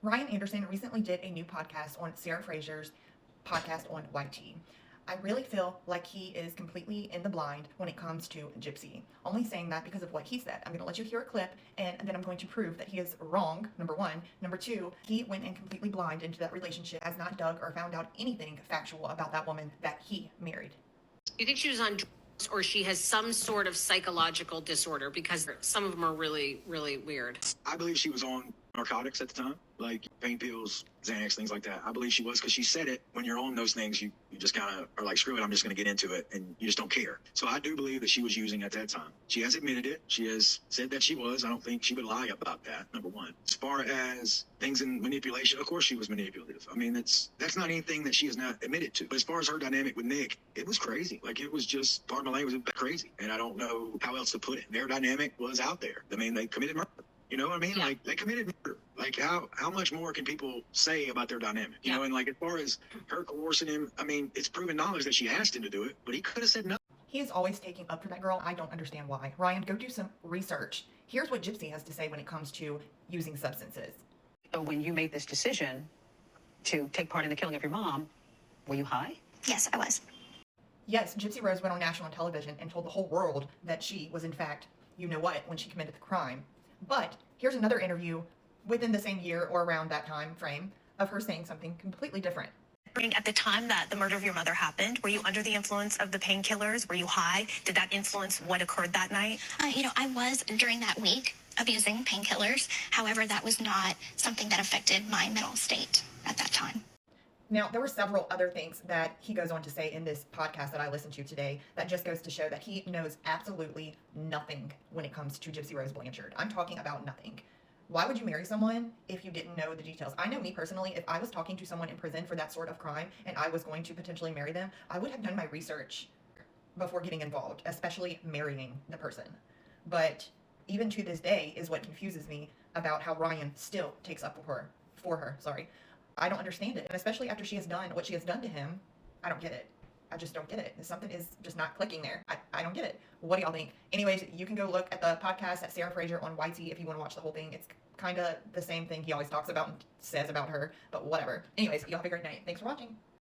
Ryan Anderson recently did a new podcast on Sarah Frasier's podcast on YT. I really feel like he is completely in the blind when it comes to Gypsy. Only saying that because of what he said. I'm going to let you hear a clip and then I'm going to prove that he is wrong, number one. Number two, he went in completely blind into that relationship, has not dug or found out anything factual about that woman that he married. Do you think she was on drugs or she has some sort of psychological disorder? Because some of them are really, really weird. I believe she was on narcotics at the time, like pain pills, Xanax, things like that. I believe she was because she said it. When you're on those things, you just kind of are like, screw it, I'm just going to get into it. And you just don't care. So I do believe that she was using at that time. She has admitted it. She has said that she was. I don't think she would lie about that, number one. As far as things in manipulation, of course she was manipulative. I mean, that's not anything that she has not admitted to. But as far as her dynamic with Nick, it was crazy. Like, it was just, pardon my language, it was crazy. And I don't know how else to put it. Their dynamic was out there. I mean, they committed murder. You know what I mean? Yeah. Like, they committed murder. Like, how much more can people say about their dynamic? You know, and like, as far as her coercing him, I mean, it's proven knowledge that she asked him to do it, but he could have said no. He is always taking up for that girl. I don't understand why. Ryan, go do some research. Here's what Gypsy has to say when it comes to using substances. So when you made this decision to take part in the killing of your mom, were you high? Yes, I was. Yes, Gypsy Rose went on national television and told the whole world that she was in fact, you know what, when she committed the crime. But here's another interview within the same year or around that time frame of her saying something completely different. At the time that the murder of your mother happened, were you under the influence of the painkillers? Were you high? Did that influence what occurred that night? I was during that week abusing painkillers. However, that was not something that affected my mental state at that time. Now, there were several other things that he goes on to say in this podcast that I listened to today that just goes to show that he knows absolutely nothing when it comes to Gypsy Rose Blanchard. I'm talking about nothing. Why would you marry someone if you didn't know the details? I know me personally, if I was talking to someone in prison for that sort of crime and I was going to potentially marry them, I would have done my research before getting involved, especially marrying the person. But even to this day is what confuses me about how Ryan still takes up for her. I don't understand it. And especially after she has done what she has done to him, I don't get it. I just don't get it. Something is just not clicking there. I don't get it. What do y'all think? Anyways, you can go look at the podcast at Sarah Fraser on YT if you want to watch the whole thing. It's kind of the same thing he always talks about and says about her, but whatever. Anyways, y'all have a great night. Thanks for watching.